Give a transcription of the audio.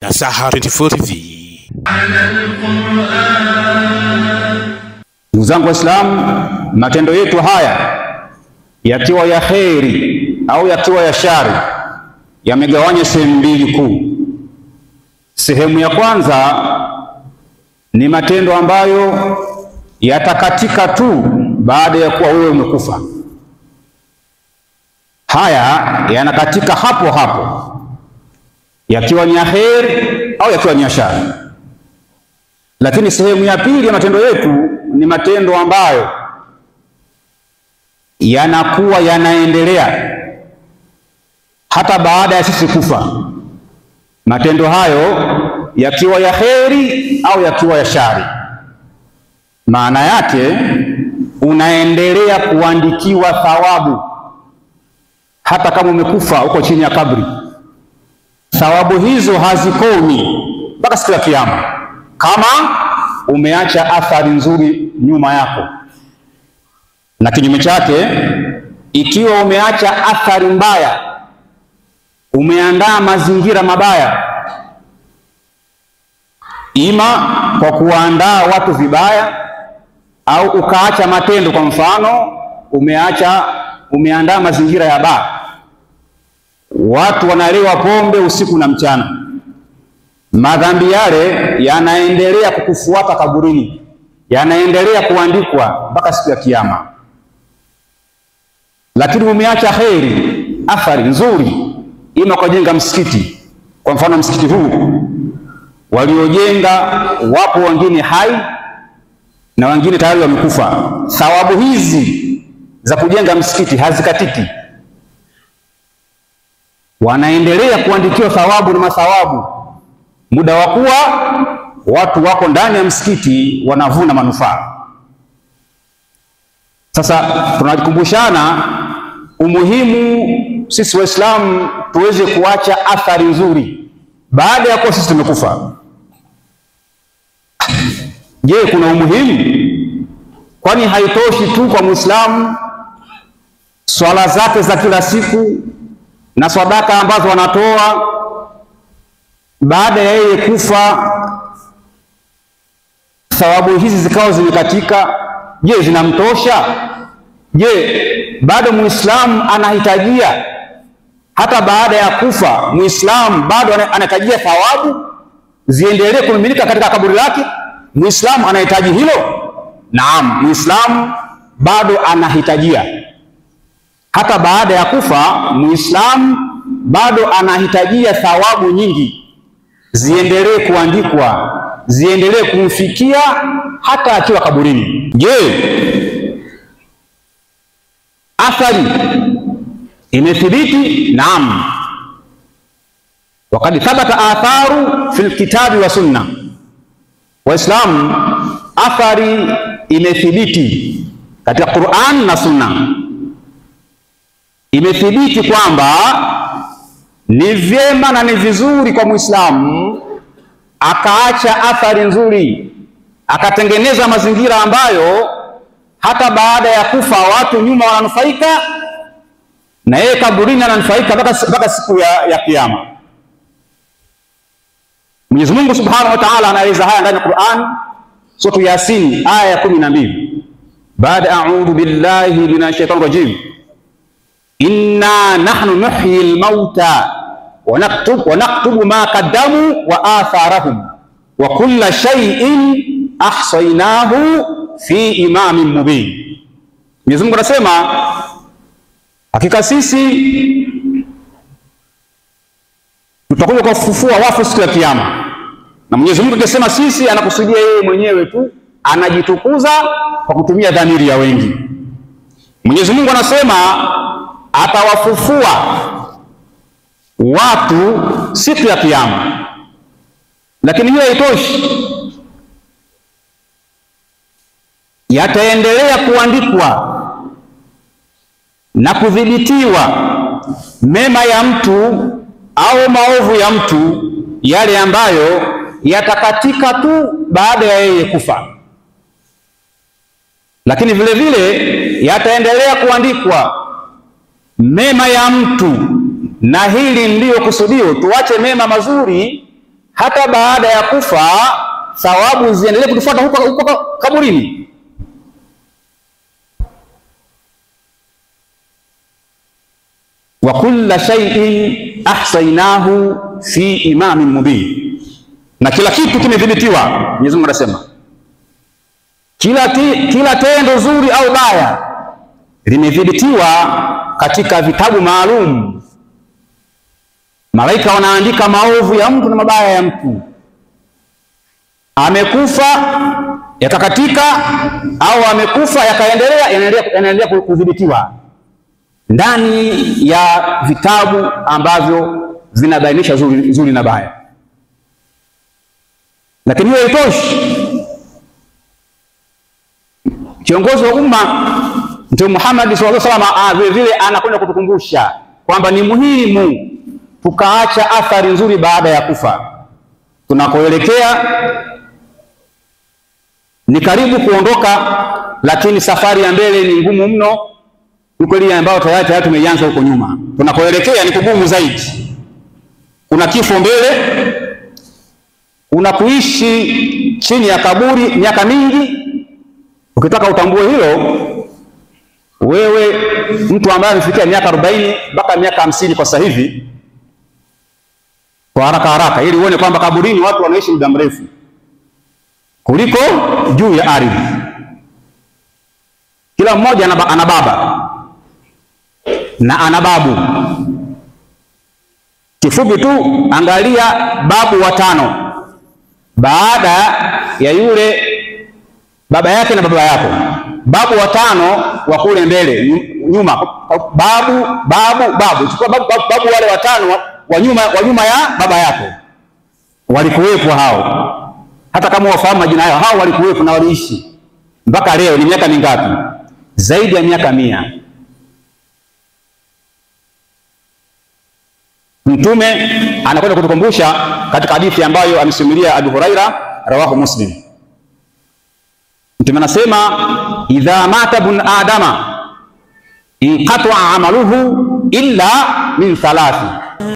Nasaha 24 TV. Ndugu zangu Waislamu, matendo yetu haya yakiwa ya kheri au yakiwa ya shari yamegawanywa sehemu mbili kuu. Sehemu ya kwanza ni matendo ambayo yatakatika tu baada ya kuwa wewe umekufa. Haya yanakatika hapo hapo, yakiwa ni ya kheri au yakiwa ni ya shari. Lakini sehemu ya pili ya matendo yetu ni matendo ambayo yanakuwa yanaendelea hata baada ya sisi kufa. Matendo hayo yakiwa ya kheri au yakiwa ya shari, maana yake unaendelea kuandikiwa thawabu hata kama umekufa uko chini ya kabri. Thawabu hizo hazikomi mpaka siku ya Kiyama, kama umeacha athari nzuri nyuma yako. Na kinyume chake, ikiwa umeacha athari mbaya, umeandaa mazingira mabaya, ima kwa kuandaa watu vibaya au ukaacha matendo. Kwa mfano, umeandaa mazingira ya baa, watu wanalewa pombe usiku na mchana, madhambi yale yanaendelea kukufuata kaburini, yanaendelea kuandikwa mpaka siku ya Kiyama. Lakini umeacha kheri, athari nzuri, ima kwa jenga msikiti. Kwa mfano, msikiti huu waliojenga wapo wengine hai na wengine tayari wamekufa. Thawabu hizi za kujenga msikiti hazikatiki, wanaendelea kuandikiwa thawabu na mathawabu muda wa kuwa watu wako ndani ya msikiti wanavuna manufaa. Sasa tunakumbushana umuhimu sisi Waislamu tuweze kuacha athari nzuri baada ya kuwa sisi tumekufa. Je, kuna umuhimu? Kwani haitoshi tu kwa Muislamu swala zake za kila siku na sadaka ambazo wanatoa baada ya yeye kufa, thawabu hizi zikawa zimekatika? Je, zinamtosha? Je, bado Muislamu anahitajia hata baada ya kufa, Muislamu bado anahitajia thawabu ziendelee kumiminika katika kaburi lake? Muislamu anahitaji hilo? Naam, Muislamu bado anahitajia. Hata baada ya kufa, Muislamu bado anahitajia thawabu nyingi ziendelee kuandikwa, ziendelee kumfikia hata akiwa kaburini. Je, athari imethibiti? Naam, wakad thabata atharu fil kitabi wa sunna. Waislamu, athari imethibiti katika Qur'an na Sunna. Imethibiti kwamba ni vyema na ni vizuri kwa Muislamu akaacha athari nzuri, akatengeneza mazingira ambayo hata baada ya kufa watu nyuma wananufaika na yeye kaburini ananufaika mpaka siku ya Kiyama. Mwenyezi Mungu Subhanahu wa Ta'ala anaeleza haya ndani ya Qur'an, sura Yasin aya ya 12, baada a'udhu billahi minash shaitani rajim, inna nahnu nuhyi al-mauta wa naktubu ma qaddamu wa atharahum wa kulla shay'in ahsaynahu fi imamin mubin. Mwenyezi Mungu anasema hakika sisi tutakuja kufufua wafu siku ya Kiyama. Na Mwenyezi Mungu akisema sisi, anakusudia yeye mwenyewe tu, anajitukuza kwa kutumia dhamiri ya wengi. Mwenyezi Mungu anasema atawafufua watu siku ya Kiyama. Lakini hiyo haitoshi, yataendelea kuandikwa na kudhibitiwa mema ya mtu au maovu ya mtu, yale ambayo yatakatika tu baada ya yeye kufa. Lakini vile vile yataendelea kuandikwa mema ya mtu, na hili ndiyo kusudio, tuache mema mazuri hata baada ya kufa thawabu ziendelee kutufuata huko kaburini. Wa kulla shay'in ahsaynahu fi imamin mubin, na kila kitu kimedhibitiwa. Mwenyezi Mungu anasema kila tendo zuri au baya limedhibitiwa katika vitabu maalum. Malaika wanaandika maovu ya mtu na mabaya ya mtu. Amekufa yakakatika au amekufa yanaendelea kudhibitiwa ndani ya vitabu ambavyo vinabainisha zuri na baya. Lakini hiyo haitoshi. Kiongozi wa umma Mtume Muhammad sallallahu alaihi wasallam vile vile anakwenda kutukumbusha kwamba ni muhimu tukaacha athari nzuri baada ya kufa. Tunakoelekea ni karibu kuondoka, lakini safari ya mbele ni ngumu mno kuliko ile ambayo tayari tumeianza huko nyuma. Tunakoelekea ni kugumu zaidi. Kuna kifo mbele, kuna kuishi chini ya kaburi miaka mingi. Ukitaka utambue hilo, wewe mtu ambaye amefikia miaka 40 mpaka miaka 50 kwa sasa hivi, kwa haraka ili uone kwamba kaburini watu wanaishi muda mrefu kuliko juu ya ardhi. Kila mmoja ana baba na ana babu. Kifupi tu, angalia babu watano baada ya yule baba yake na baba yako. Babu watano wa kule mbele nyuma, babu chukua babu wale watano wa nyuma ya baba yako, walikuwepo hao. Hata kama wafahamu majina yao, hao walikuwepo na waliishi mpaka leo. Ni miaka mingapi? Zaidi ya miaka 100. Mtume anakwenda kutukumbusha katika hadithi ambayo amesimulia Abu Huraira, rawahu Muslim. Mtume anasema idha mata ibn adama inqata amaluhu illa min thalathi,